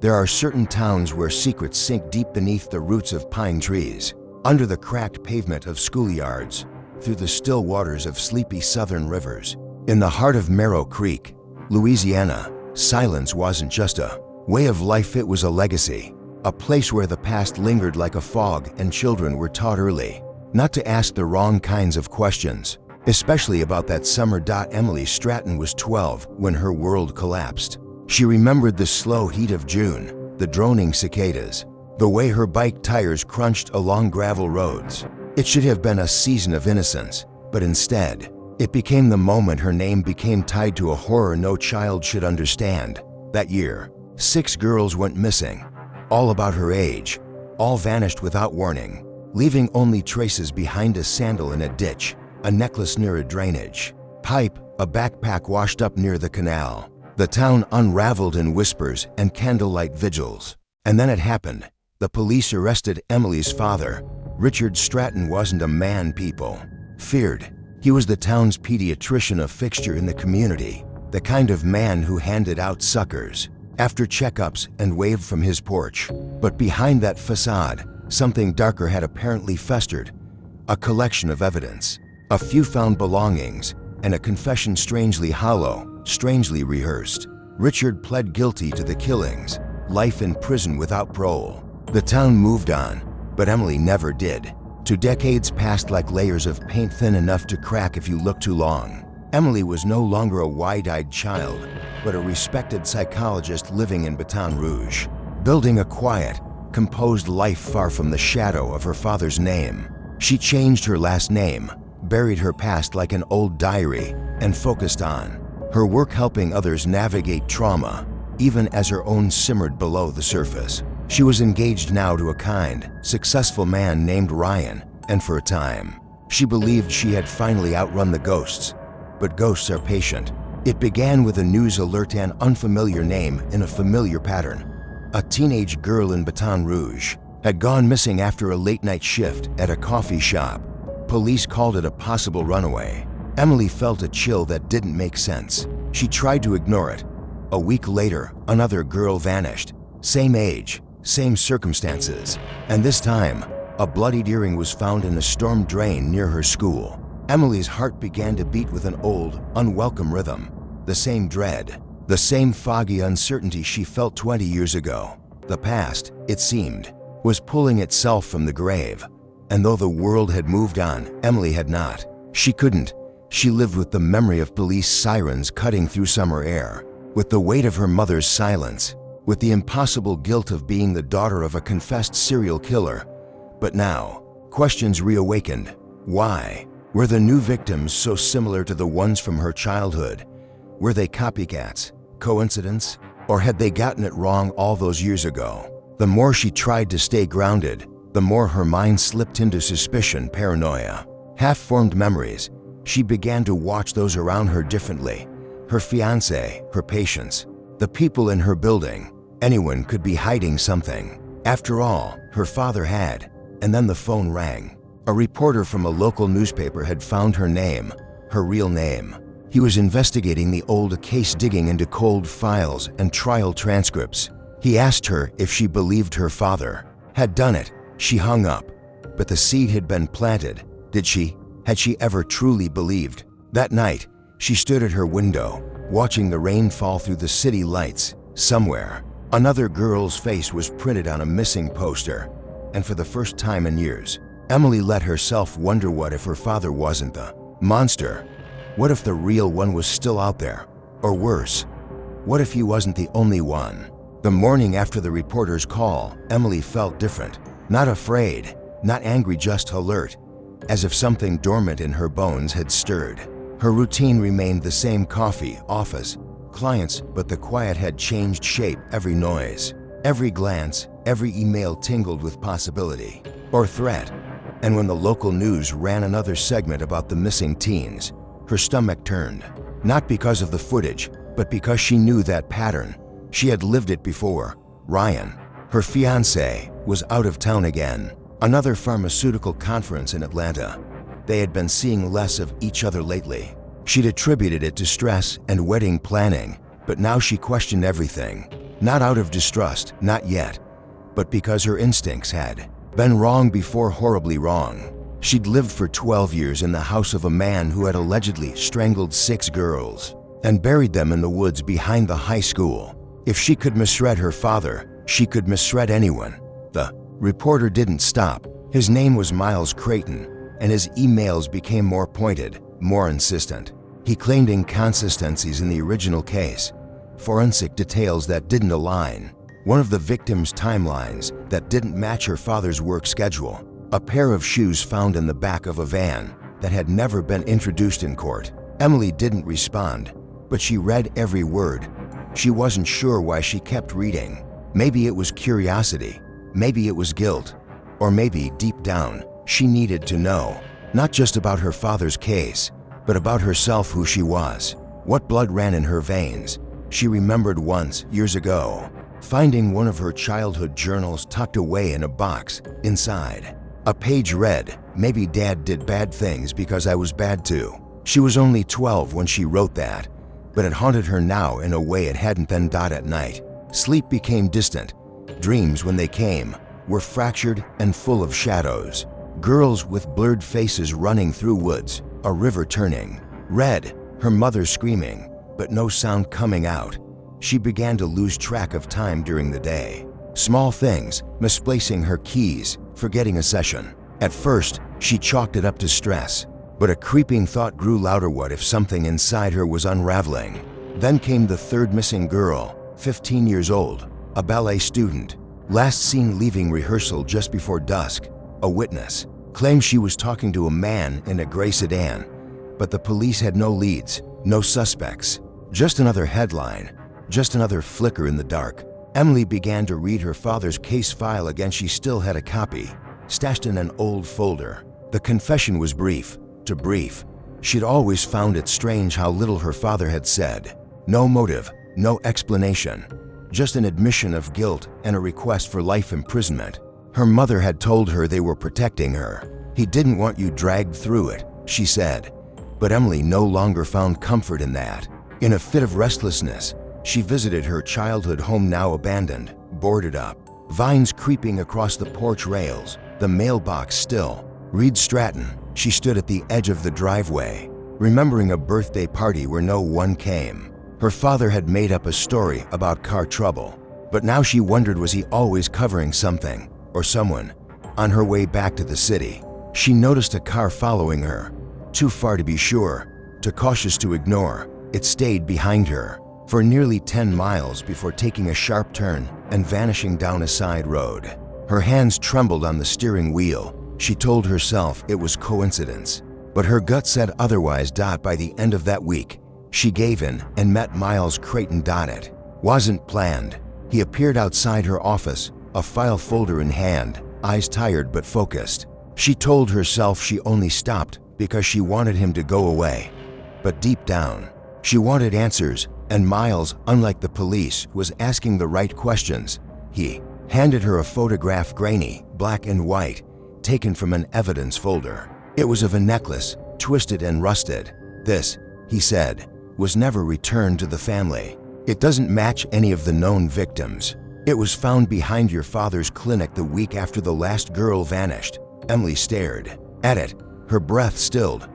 There are certain towns where secrets sink deep beneath the roots of pine trees, under the cracked pavement of schoolyards, through the still waters of sleepy southern rivers. In the heart of Merrow Creek, Louisiana, silence wasn't just a way of life, it was a legacy. A place where the past lingered like a fog and children were taught early not to ask the wrong kinds of questions, especially about that summer. Emily Stratton was 12 when her world collapsed. She remembered the slow heat of June, the droning cicadas, the way her bike tires crunched along gravel roads. It should have been a season of innocence, but instead, it became the moment her name became tied to a horror no child should understand. That year, 6 girls went missing, all about her age, all vanished without warning, leaving only traces behind a sandal in a ditch, a necklace near a drainage pipe, a backpack washed up near the canal. The town unraveled in whispers and candlelight vigils. And then it happened. The police arrested Emily's father. Richard Stratton wasn't a man people feared. He was the town's pediatrician, a fixture in the community, the kind of man who handed out suckers after checkups and waved from his porch. But behind that facade, something darker had apparently festered. A collection of evidence, a few found belongings, and a confession strangely hollow, strangely rehearsed. Richard pled guilty to the killings, life in prison without parole. The town moved on, but Emily never did. 2 decades passed like layers of paint, thin enough to crack if you look too long. Emily was no longer a wide-eyed child, but a respected psychologist living in Baton Rouge, building a quiet, composed life far from the shadow of her father's name. She changed her last name, buried her past like an old diary, and focused on her work helping others navigate trauma, even as her own simmered below the surface. She was engaged now to a kind, successful man named Ryan, and for a time, she believed she had finally outrun the ghosts. But ghosts are patient. It began with a news alert, an unfamiliar name in a familiar pattern. A teenage girl in Baton Rouge had gone missing after a late-night shift at a coffee shop. Police called it a possible runaway. Emily felt a chill that didn't make sense. She tried to ignore it. A week later, another girl vanished. Same age, same circumstances. And this time, a bloodied earring was found in a storm drain near her school. Emily's heart began to beat with an old, unwelcome rhythm. The same dread, the same foggy uncertainty she felt 20 years ago. The past, it seemed, was pulling itself from the grave. And though the world had moved on, Emily had not. She couldn't. She lived with the memory of police sirens cutting through summer air, with the weight of her mother's silence, with the impossible guilt of being the daughter of a confessed serial killer. But now, questions reawakened. Why? Were the new victims so similar to the ones from her childhood? Were they copycats? Coincidence? Or had they gotten it wrong all those years ago? The more she tried to stay grounded, the more her mind slipped into suspicion, paranoia, half-formed memories. She began to watch those around her differently. Her fiancé, her patients, the people in her building. Anyone could be hiding something. After all, her father had. And then the phone rang. A reporter from a local newspaper had found her name, her real name. He was investigating the old case, digging into cold files and trial transcripts. He asked her if she believed her father had done it. She hung up. But the seed had been planted. Did she? Had she ever truly believed? That night, she stood at her window, watching the rain fall through the city lights. Somewhere, another girl's face was printed on a missing poster. And for the first time in years, Emily let herself wonder, what if her father wasn't the monster? What if the real one was still out there? Or worse, what if he wasn't the only one? The morning after the reporter's call, Emily felt different. Not afraid, not angry, just alert, as if something dormant in her bones had stirred. Her routine remained the same: coffee, office, clients, but the quiet had changed shape. Every noise, every glance, every email tingled with possibility or threat. And when the local news ran another segment about the missing teens, her stomach turned. Not because of the footage, but because she knew that pattern. She had lived it before. Ryan, her fiancé, was out of town again. Another pharmaceutical conference in Atlanta. They had been seeing less of each other lately. She'd attributed it to stress and wedding planning, but now she questioned everything. Not out of distrust, not yet, but because her instincts had been wrong before horribly wrong. She'd lived for 12 years in the house of a man who had allegedly strangled 6 girls and buried them in the woods behind the high school. If she could misread her father, she could misread anyone. The reporter didn't stop. His name was Miles Creighton, and his emails became more pointed, more insistent. He claimed inconsistencies in the original case, forensic details that didn't align, one of the victim's timelines that didn't match her father's work schedule, a pair of shoes found in the back of a van that had never been introduced in court. Emily didn't respond, but she read every word. She wasn't sure why she kept reading. Maybe it was curiosity, maybe it was guilt, or maybe deep down, she needed to know, not just about her father's case, but about herself, who she was, what blood ran in her veins. She remembered once, years ago, finding one of her childhood journals tucked away in a box. Inside, a page read, "Maybe Dad did bad things because I was bad too." She was only 12 when she wrote that, but it haunted her now in a way it hadn't then. At night, sleep became distant. Dreams, when they came, were fractured and full of shadows. Girls with blurred faces running through woods, a river turning red, her mother screaming, but no sound coming out. She began to lose track of time during the day. Small things, misplacing her keys, forgetting a session. At first, she chalked it up to stress, but a creeping thought grew louder. What if something inside her was unraveling? Then came the third missing girl, 15 years old, a ballet student, last seen leaving rehearsal just before dusk. A witness claimed she was talking to a man in a gray sedan, but the police had no leads, no suspects. Just another headline, just another flicker in the dark. Emily began to read her father's case file again. She still had a copy, stashed in an old folder. The confession was brief, too brief. She'd always found it strange how little her father had said. No motive, no explanation, just an admission of guilt and a request for life imprisonment. Her mother had told her they were protecting her. "He didn't want you dragged through it," she said. But Emily no longer found comfort in that. In a fit of restlessness, she visited her childhood home, now abandoned, boarded up. Vines creeping across the porch rails, the mailbox still. Reed Stratton. She stood at the edge of the driveway, remembering a birthday party where no one came. Her father had made up a story about car trouble, but now she wondered, was he always covering something or someone? On her way back to the city, she noticed a car following her. Too far to be sure, too cautious to ignore, it stayed behind her for nearly 10 miles before taking a sharp turn and vanishing down a side road. Her hands trembled on the steering wheel. She told herself it was coincidence, but her gut said otherwise. By the end of that week, she gave in and met Miles Creighton. It wasn't planned. He appeared outside her office, a file folder in hand, eyes tired but focused. She told herself she only stopped because she wanted him to go away. But deep down, she wanted answers, and Miles, unlike the police, was asking the right questions. He handed her a photograph, grainy, black and white, taken from an evidence folder. It was of a necklace, twisted and rusted. "This," he said, "was never returned to the family. It doesn't match any of the known victims. It was found behind your father's clinic the week after the last girl vanished." Emily stared at it, her breath stilled,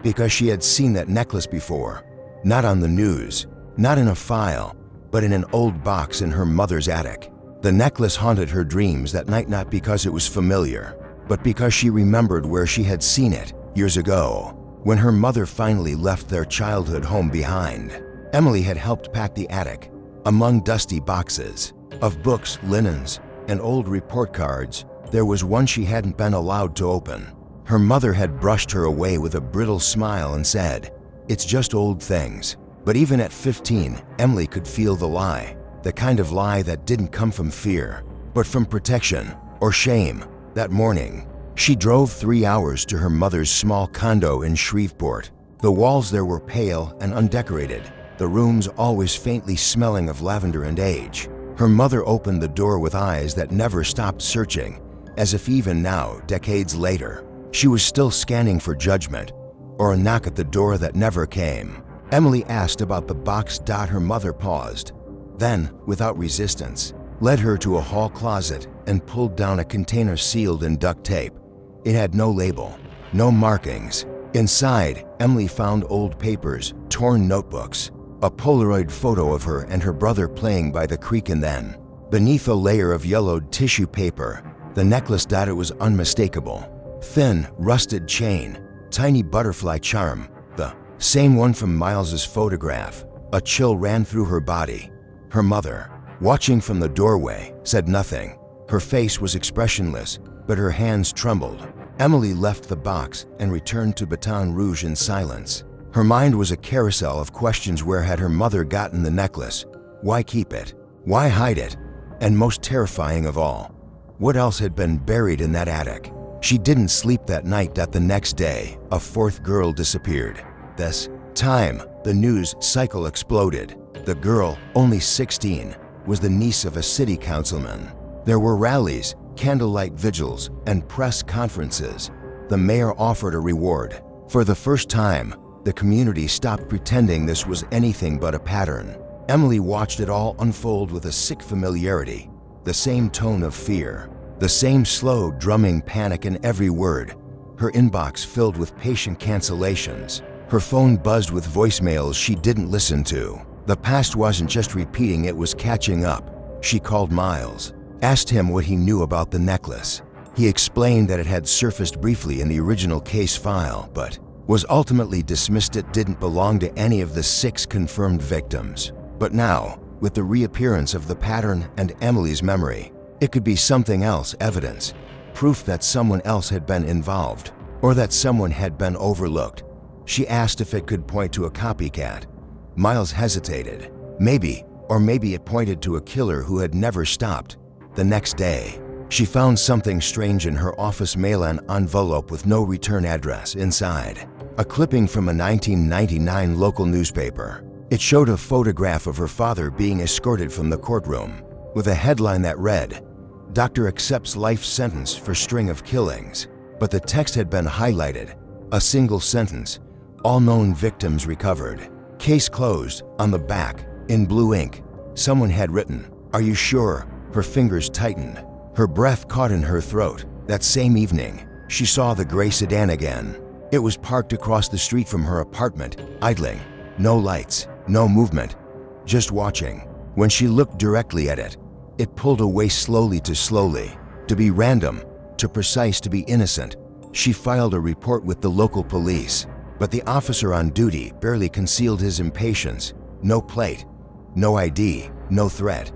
because she had seen that necklace before. Not on the news, not in a file, but in an old box in her mother's attic. The necklace haunted her dreams that night, not because it was familiar, but because she remembered where she had seen it years ago, when her mother finally left their childhood home behind. Emily had helped pack the attic. Among dusty boxes of books, linens, and old report cards, there was one she hadn't been allowed to open. Her mother had brushed her away with a brittle smile and said, "It's just old things." But even at 15, Emily could feel the lie, the kind of lie that didn't come from fear, but from protection or shame. That morning, she drove 3 hours to her mother's small condo in Shreveport. The walls there were pale and undecorated, the rooms always faintly smelling of lavender and age. Her mother opened the door with eyes that never stopped searching, as if even now, decades later, she was still scanning for judgment or a knock at the door that never came. Emily asked about the box. Her mother paused. Then, without resistance, led her to a hall closet and pulled down a container sealed in duct tape. It had no label, no markings. Inside, Emily found old papers, torn notebooks, a Polaroid photo of her and her brother playing by the creek, and then, beneath a layer of yellowed tissue paper, the necklace that it was unmistakable. Thin, rusted chain, tiny butterfly charm, the same one from Miles's photograph. A chill ran through her body. Her mother, watching from the doorway, said nothing. Her face was expressionless, but her hands trembled. Emily left the box and returned to Baton Rouge in silence. Her mind was a carousel of questions. Where had her mother gotten the necklace? Why keep it? Why hide it? And most terrifying of all, what else had been buried in that attic? She didn't sleep that night. The next day, a fourth girl disappeared. This time, the news cycle exploded. The girl, only 16, was the niece of a city councilman. There were rallies, candlelight vigils, and press conferences. The mayor offered a reward. For the first time, the community stopped pretending this was anything but a pattern. Emily watched it all unfold with a sick familiarity. The same tone of fear, the same slow, drumming panic in every word. Her inbox filled with patient cancellations. Her phone buzzed with voicemails she didn't listen to. The past wasn't just repeating, it was catching up. She called Miles, asked him what he knew about the necklace. He explained that it had surfaced briefly in the original case file, but was ultimately dismissed. It didn't belong to any of the 6 confirmed victims. But now, with the reappearance of the pattern and Emily's memory, it could be something else, evidence, proof that someone else had been involved, or that someone had been overlooked. She asked if it could point to a copycat. Miles hesitated. Maybe it pointed to a killer who had never stopped. The next day, she found something strange in her office mail, an envelope with no return address inside. A clipping from a 1999 local newspaper. It showed a photograph of her father being escorted from the courtroom, with a headline that read, "Doctor accepts life sentence for string of killings." But the text had been highlighted. A single sentence, "All known victims recovered. Case closed." On the back, in blue ink, someone had written, "Are you sure?" Her fingers tightened. Her breath caught in her throat. That same evening, she saw the gray sedan again. It was parked across the street from her apartment, idling. No lights, no movement, just watching. When she looked directly at it, it pulled away slowly, to be random, too precise to be innocent. She filed a report with the local police, but the officer on duty barely concealed his impatience. No plate, no ID, no threat,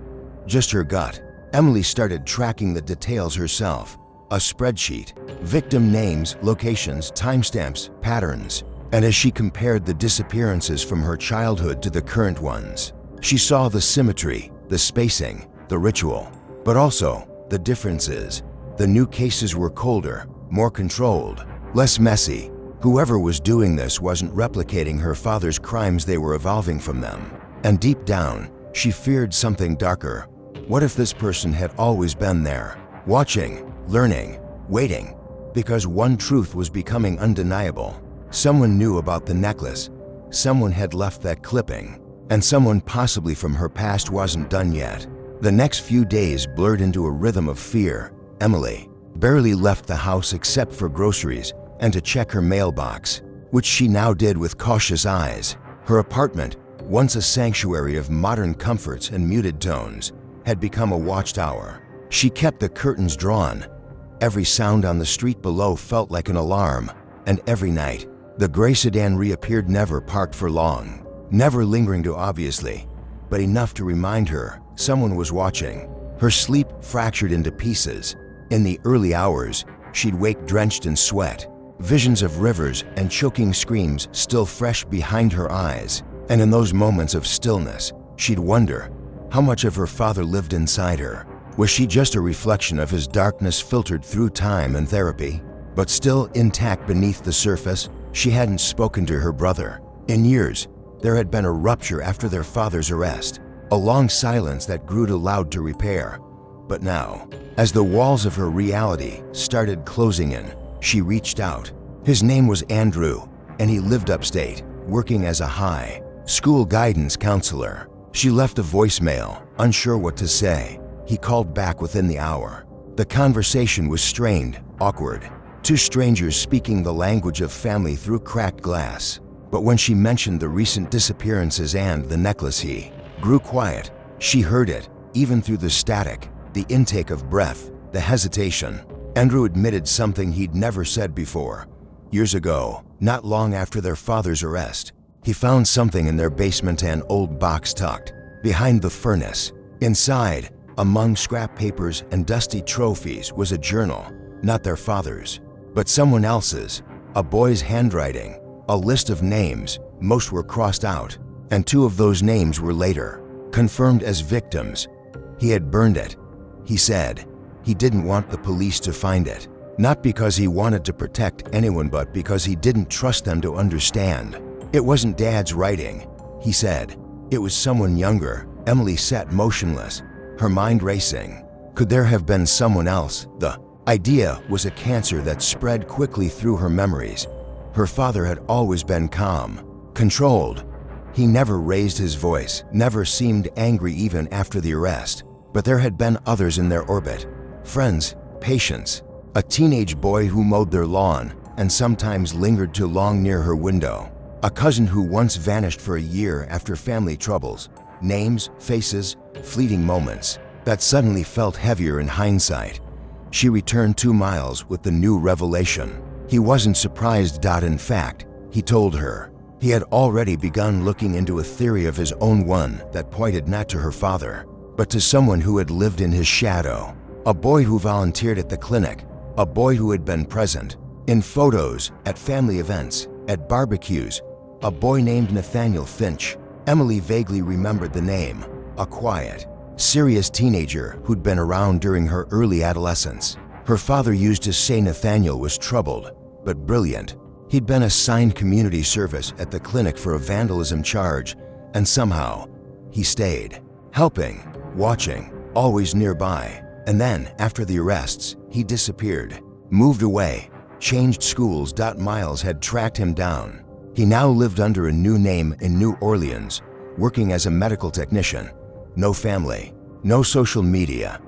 just her gut. Emily started tracking the details herself. A spreadsheet, victim names, locations, timestamps, patterns. And as she compared the disappearances from her childhood to the current ones, she saw the symmetry, the spacing, the ritual, but also the differences. The new cases were colder, more controlled, less messy. Whoever was doing this wasn't replicating her father's crimes, they were evolving from them. And deep down, she feared something darker. What if this person had always been there, watching, learning, waiting? Because one truth was becoming undeniable. Someone knew about the necklace, someone had left that clipping, and someone possibly from her past wasn't done yet. The next few days blurred into a rhythm of fear. Emily barely left the house except for groceries and to check her mailbox, which she now did with cautious eyes. Her apartment, once a sanctuary of modern comforts and muted tones, had become a watchtower. She kept the curtains drawn. Every sound on the street below felt like an alarm, and every night, the gray sedan reappeared, never parked for long, never lingering too obviously, but enough to remind her someone was watching. Her sleep fractured into pieces. In the early hours, she'd wake drenched in sweat, visions of rivers and choking screams still fresh behind her eyes. And in those moments of stillness, she'd wonder how much of her father lived inside her. Was she just a reflection of his darkness filtered through time and therapy? But still intact beneath the surface, she hadn't spoken to her brother. In years, there had been a rupture after their father's arrest, a long silence that grew too loud to repair. But now, as the walls of her reality started closing in, she reached out. His name was Andrew, and he lived upstate, working as a high school guidance counselor. She left a voicemail, unsure what to say. He called back within the hour. The conversation was strained, awkward. Two strangers speaking the language of family through cracked glass. But when she mentioned the recent disappearances and the necklace, he grew quiet. She heard it, even through the static, the intake of breath, the hesitation. Andrew admitted something he'd never said before. Years ago, not long after their father's arrest, he found something in their basement, an old box tucked behind the furnace. Inside, among scrap papers and dusty trophies, was a journal, not their father's, but someone else's. A boy's handwriting, a list of names, most were crossed out, and two of those names were later confirmed as victims. He had burned it. He said he didn't want the police to find it, not because he wanted to protect anyone, but because he didn't trust them to understand. It wasn't Dad's writing, he said. It was someone younger. Emily sat motionless, her mind racing. Could there have been someone else? The idea was a cancer that spread quickly through her memories. Her father had always been calm, controlled. He never raised his voice, never seemed angry even after the arrest. But there had been others in their orbit. Friends, patients, a teenage boy who mowed their lawn and sometimes lingered too long near her window. A cousin who once vanished for a year after family troubles. Names, faces, fleeting moments that suddenly felt heavier in hindsight. She returned 2 miles with the new revelation. He wasn't surprised. In fact, he told her he had already begun looking into a theory of his own, one that pointed not to her father, but to someone who had lived in his shadow. A boy who volunteered at the clinic, a boy who had been present in photos, at family events, at barbecues, a boy named Nathaniel Finch. Emily vaguely remembered the name, a quiet, serious teenager who'd been around during her early adolescence. Her father used to say Nathaniel was troubled, but brilliant. He'd been assigned community service at the clinic for a vandalism charge, and somehow he stayed, helping, watching, always nearby. And then, after the arrests, he disappeared, moved away, changed schools. Miles had tracked him down. He now lived under a new name in New Orleans, working as a medical technician. No family, no social media,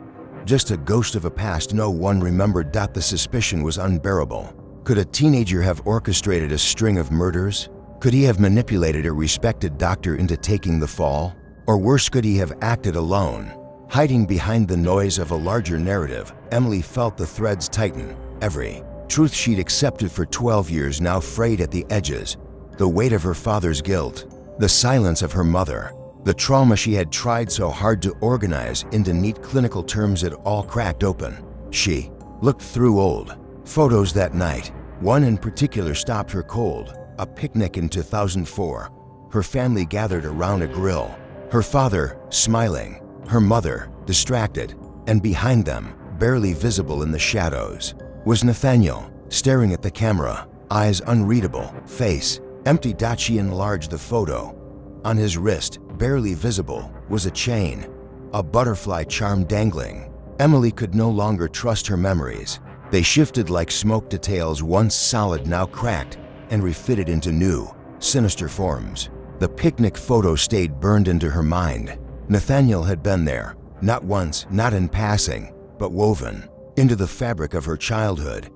just a ghost of a past no one remembered. The suspicion was unbearable. Could a teenager have orchestrated a string of murders? Could he have manipulated a respected doctor into taking the fall? Or worse, could he have acted alone, hiding behind the noise of a larger narrative? Emily felt the threads tighten. Every truth she'd accepted for 12 years now frayed at the edges. The weight of her father's guilt, the silence of her mother, the trauma she had tried so hard to organize into neat clinical terms, it all cracked open. She looked through old photos that night. One in particular stopped her cold. A picnic in 2004. Her family gathered around a grill. Her father, smiling. Her mother, distracted. And behind them, barely visible in the shadows, was Nathaniel, staring at the camera, eyes unreadable, face empty. She enlarged the photo. On his wrist, barely visible, was a chain, a butterfly charm dangling. Emily could no longer trust her memories. They shifted like smoke, details once solid now cracked and refitted into new, sinister forms. The picnic photo stayed burned into her mind. Nathaniel had been there, not once, not in passing, but woven into the fabric of her childhood.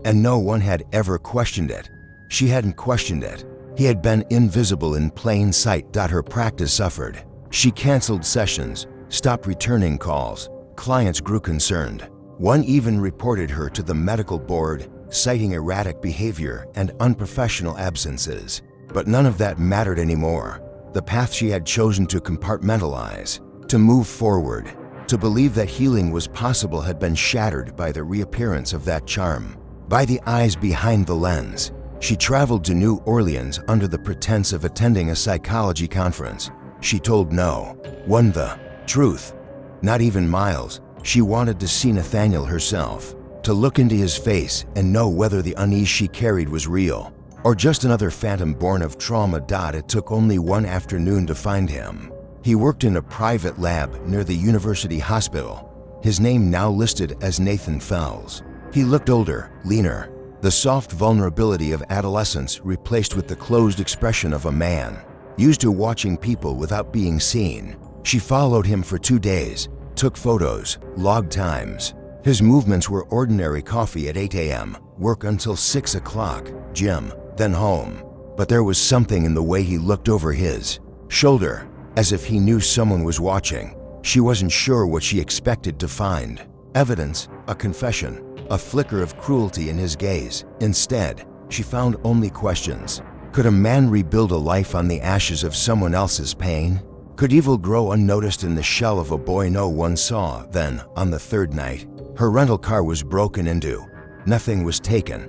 And no one had ever questioned it. She hadn't questioned it. He had been invisible in plain sight. Her practice suffered. She canceled sessions, stopped returning calls. Clients grew concerned. One even reported her to the medical board, citing erratic behavior and unprofessional absences. But none of that mattered anymore. The path she had chosen to compartmentalize, to move forward, to believe that healing was possible, had been shattered by the reappearance of that charm. By the eyes behind the lens. She traveled to New Orleans under the pretense of attending a psychology conference. She told no one the truth. Not even Miles. She wanted to see Nathaniel herself, to look into his face and know whether the unease she carried was real, or just another phantom born of trauma. It took only one afternoon to find him. He worked in a private lab near the university hospital, his name now listed as Nathan Fells. He looked older, leaner, the soft vulnerability of adolescence replaced with the closed expression of a man. used to watching people without being seen. She followed him for 2 days, took photos, logged times. His movements were ordinary: coffee at 8 a.m., work until 6 o'clock, gym, then home. But there was something in the way he looked over his shoulder, as if he knew someone was watching. She wasn't sure what she expected to find. Evidence, a confession, a flicker of cruelty in his gaze. Instead, she found only questions. Could a man rebuild a life on the ashes of someone else's pain? Could evil grow unnoticed in the shell of a boy no one saw? Then, on the third night, her rental car was broken into. Nothing was taken,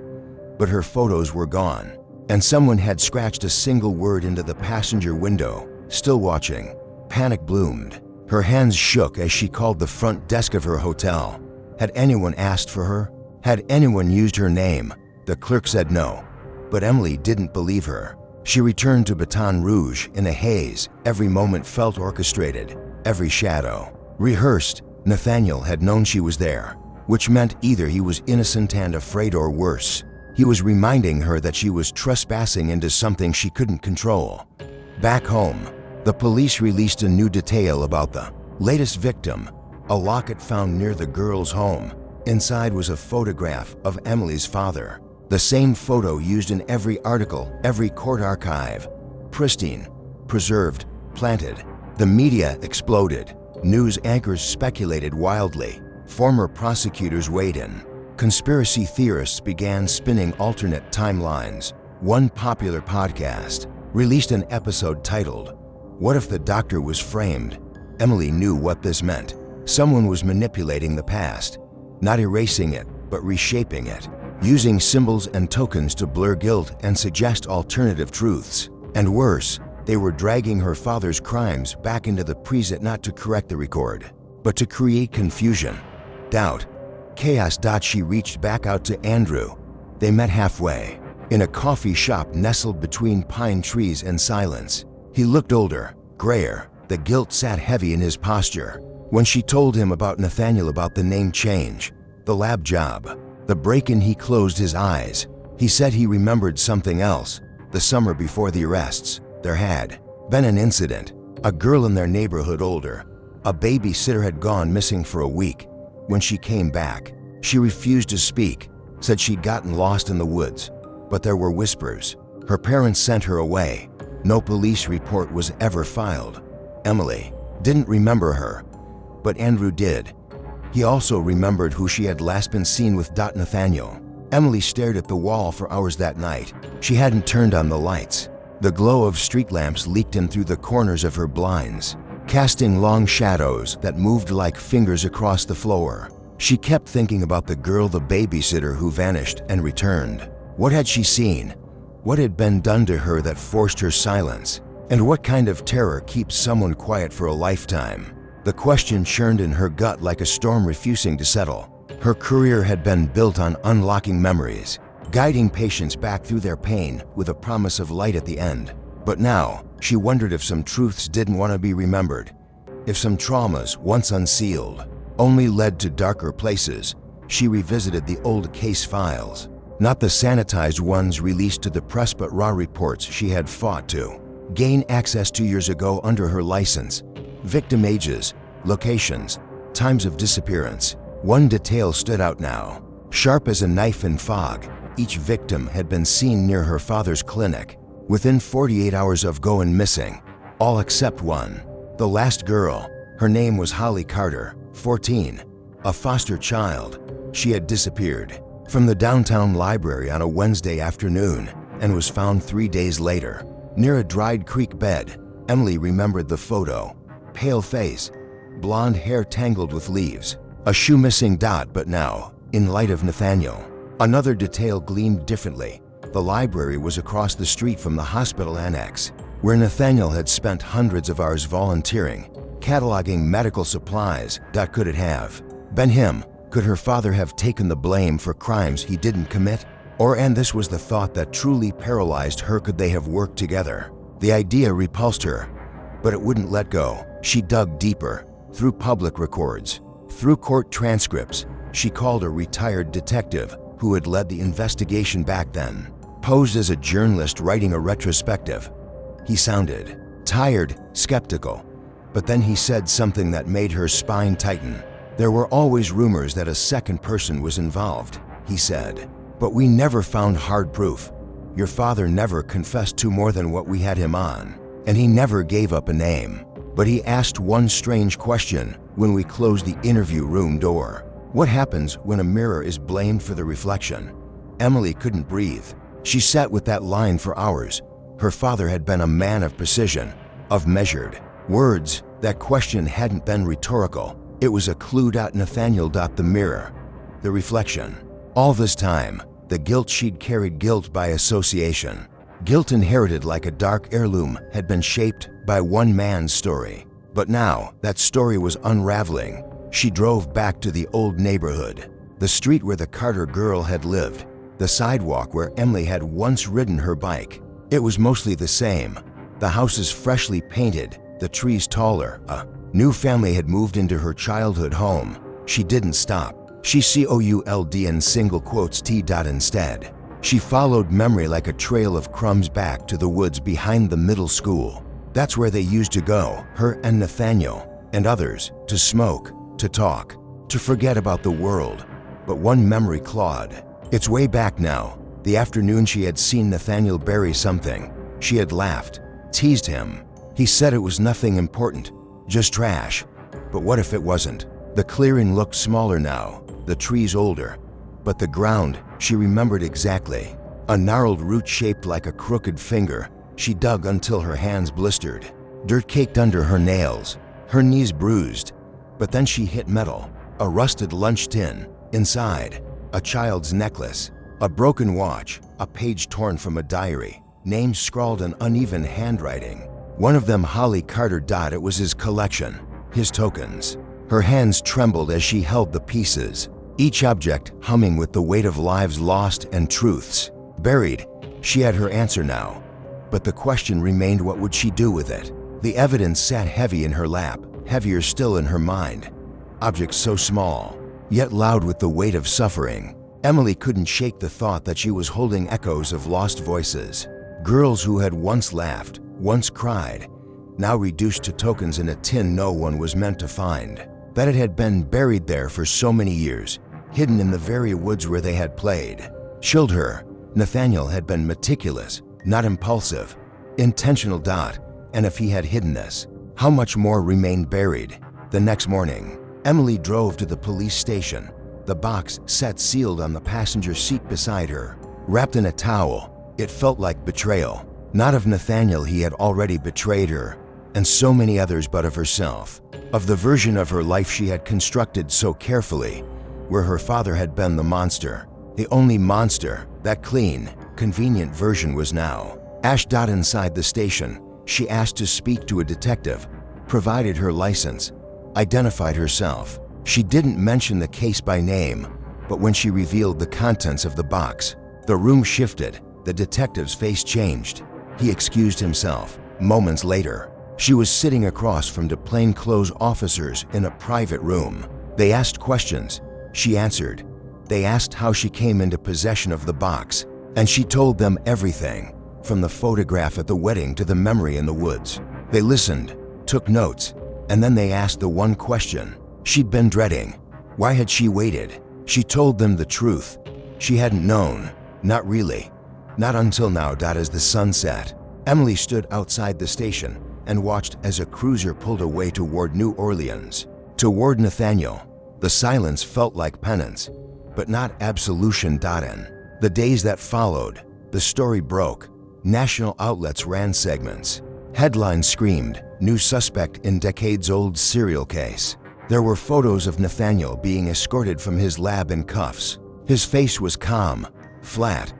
but her photos were gone, and someone had scratched a single word into the passenger window. Still watching. Panic bloomed. Her hands shook as she called the front desk of her hotel. Had anyone asked for her? Had anyone used her name? The clerk said no, but Emily didn't believe her. She returned to Baton Rouge in a haze. Every moment felt orchestrated, every shadow rehearsed. Nathaniel had known she was there, which meant either he was innocent and afraid, or worse, he was reminding her that she was trespassing into something she couldn't control. Back home, the police released a new detail about the latest victim, a locket found near the girl's home. Inside was a photograph of Emily's father, the same photo used in every article, every court archive. Pristine, preserved, planted. The media exploded. News anchors speculated wildly. Former prosecutors weighed in. Conspiracy theorists began spinning alternate timelines. One popular podcast released an episode titled, "What if the doctor was framed?" Emily knew what this meant. Someone was manipulating the past, not erasing it, but reshaping it, using symbols and tokens to blur guilt and suggest alternative truths. And worse, they were dragging her father's crimes back into the present, not to correct the record, but to create confusion, doubt, chaos. She reached back out to Andrew. They met halfway, in a coffee shop nestled between pine trees and silence. He looked older, grayer. The guilt sat heavy in his posture. When she told him about Nathaniel, about the name change, the lab job, the break-in, he closed his eyes. He said he remembered something else. The summer before the arrests, there had been an incident. A girl in their neighborhood, older, a babysitter, had gone missing for a week. When she came back, she refused to speak, said she'd gotten lost in the woods. But there were whispers. Her parents sent her away. No police report was ever filed. Emily didn't remember her, but Andrew did. He also remembered who she had last been seen with. Nathaniel. Emily stared at the wall for hours that night. She hadn't turned on the lights. The glow of street lamps leaked in through the corners of her blinds, casting long shadows that moved like fingers across the floor. She kept thinking about the girl, the babysitter who vanished and returned. What had she seen? What had been done to her that forced her silence? And what kind of terror keeps someone quiet for a lifetime? The question churned in her gut like a storm refusing to settle. Her career had been built on unlocking memories, guiding patients back through their pain with a promise of light at the end. But now, she wondered if some truths didn't want to be remembered, if some traumas, once unsealed, only led to darker places. She revisited the old case files, not the sanitized ones released to the press, but raw reports she had fought to gain access to years ago under her license. Victim ages, locations, times of disappearance. One detail stood out now, sharp as a knife in fog. Each victim had been seen near her father's clinic, within 48 hours of going missing, all except one. The last girl. Her name was Holly Carter, 14, a foster child. She had disappeared from the downtown library on a Wednesday afternoon and was found 3 days later, near a dried creek bed. Emily remembered the photo. Pale face, blonde hair tangled with leaves, a shoe missing. But now, in light of Nathaniel, another detail gleamed differently. The library was across the street from the hospital annex, where Nathaniel had spent hundreds of hours volunteering, cataloging medical supplies. Could it have been him? Could her father have taken the blame for crimes he didn't commit? Or, and this was the thought that truly paralyzed her, could they have worked together? The idea repulsed her, but it wouldn't let go. She dug deeper, through public records, through court transcripts. She called a retired detective who had led the investigation back then, posed as a journalist writing a retrospective. He sounded tired, skeptical. But then he said something that made her spine tighten. "There were always rumors that a second person was involved," he said. "But we never found hard proof. Your father never confessed to more than what we had him on, and he never gave up a name. But he asked one strange question when we closed the interview room door. What happens when a mirror is blamed for the reflection?" Emily couldn't breathe. She sat with that line for hours. Her father had been a man of precision, of measured words. That question hadn't been rhetorical. It was a clue. Nathaniel. The mirror. The reflection. All this time, the guilt she'd carried, guilt by association. Guilt inherited like a dark heirloom, had been shaped by one man's story. But now, that story was unraveling. She drove back to the old neighborhood, the street where the Carter girl had lived, the sidewalk where Emily had once ridden her bike. It was mostly the same. The houses freshly painted, the trees taller. A new family had moved into her childhood home. She didn't stop. She could in single quotes T. Instead, she followed memory like a trail of crumbs back to the woods behind the middle school. That's where they used to go, her and Nathaniel, and others, to smoke, to talk, to forget about the world. But one memory clawed its way back now. The afternoon she had seen Nathaniel bury something. She had laughed, teased him. He said it was nothing important, just trash. But what if it wasn't? The clearing looked smaller now, the trees older. But the ground, she remembered exactly. A gnarled root shaped like a crooked finger. She dug until her hands blistered. Dirt caked under her nails, her knees bruised. But then she hit metal, a rusted lunch tin. Inside, a child's necklace, a broken watch, a page torn from a diary, names scrawled in uneven handwriting. One of them Holly Carter. It was his collection, his tokens. Her hands trembled as she held the pieces, each object humming with the weight of lives lost and truths buried. She had her answer now. But the question remained, what would she do with it? The evidence sat heavy in her lap, heavier still in her mind. Objects so small, yet loud with the weight of suffering. Emily couldn't shake the thought that she was holding echoes of lost voices. Girls who had once laughed, once cried, now reduced to tokens in a tin no one was meant to find. That it had been buried there for so many years, hidden in the very woods where they had played, chilled her. Nathaniel had been meticulous, not impulsive, intentional. And if he had hidden this, how much more remained buried? The next morning, Emily drove to the police station. The box sat sealed on the passenger seat beside her, wrapped in a towel. It felt like betrayal, not of Nathaniel, he had already betrayed her, and so many others, but of herself, of the version of her life she had constructed so carefully, where her father had been the monster, the only monster. That clean, convenient version was now ash. Inside the station, she asked to speak to a detective, provided her license, identified herself. She didn't mention the case by name, but when she revealed the contents of the box, the room shifted. The detective's face changed. He excused himself. Moments later, she was sitting across from two plainclothes officers in a private room. They asked questions. She answered. They asked how she came into possession of the box, and she told them everything, from the photograph at the wedding to the memory in the woods. They listened, took notes, and then they asked the one question she'd been dreading. Why had she waited? She told them the truth. She hadn't known. Not really. Not until now. As the sun set, Emily stood outside the station and watched as a cruiser pulled away toward New Orleans, toward Nathaniel. The silence felt like penance, but not absolution. In the days that followed, the story broke. National outlets ran segments. Headlines screamed, "New suspect in decades-old serial case." There were photos of Nathaniel being escorted from his lab in cuffs. His face was calm, flat,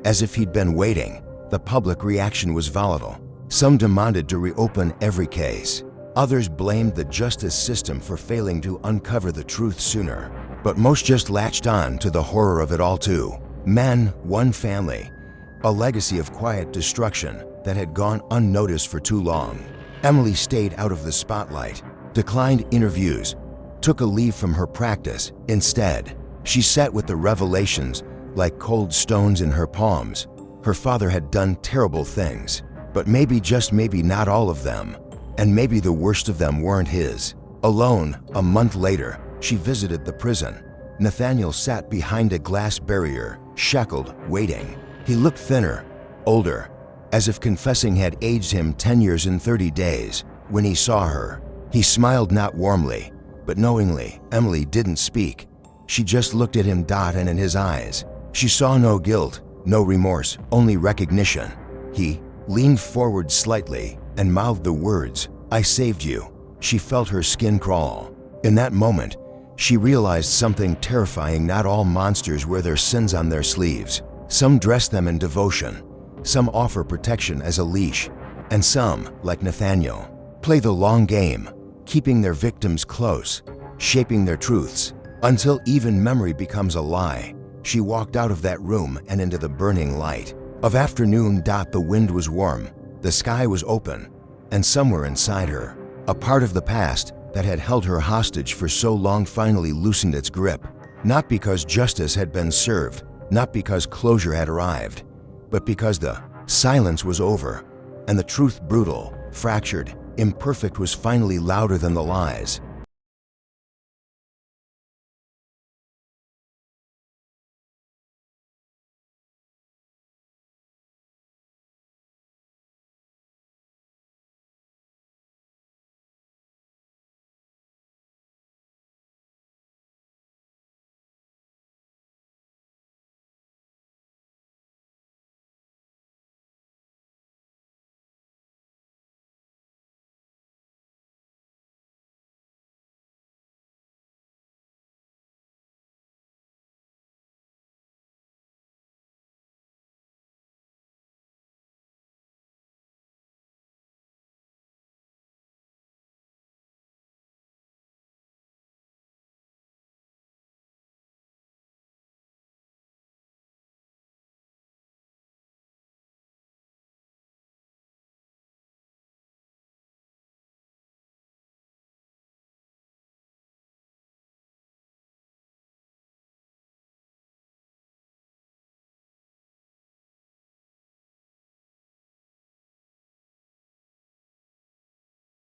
as if he'd been waiting. The public reaction was volatile. Some demanded to reopen every case. Others blamed the justice system for failing to uncover the truth sooner. But most just latched on to the horror of it all too. Men, one family, a legacy of quiet destruction that had gone unnoticed for too long. Emily stayed out of the spotlight, declined interviews, took a leave from her practice. Instead, she sat with the revelations like cold stones in her palms. Her father had done terrible things. But maybe, just maybe, not all of them. And maybe the worst of them weren't his. Alone, a month later, she visited the prison. Nathaniel sat behind a glass barrier, shackled, waiting. He looked thinner, older, as if confessing had aged him 10 years and 30 days. When he saw her, he smiled, not warmly, but knowingly. Emily didn't speak. She just looked at him, and in his eyes, she saw no guilt, no remorse, only recognition. He leaned forward slightly and mouthed the words, "I saved you." She felt her skin crawl. In that moment, she realized something terrifying. Not all monsters wear their sins on their sleeves. Some dress them in devotion. Some offer protection as a leash. And some, like Nathaniel, play the long game, keeping their victims close, shaping their truths, until even memory becomes a lie. She walked out of that room and into the burning light of afternoon. The wind was warm, the sky was open, and somewhere inside her, a part of the past that had held her hostage for so long finally loosened its grip. Not because justice had been served, not because closure had arrived, but because the silence was over, and the truth, brutal, fractured, imperfect, was finally louder than the lies.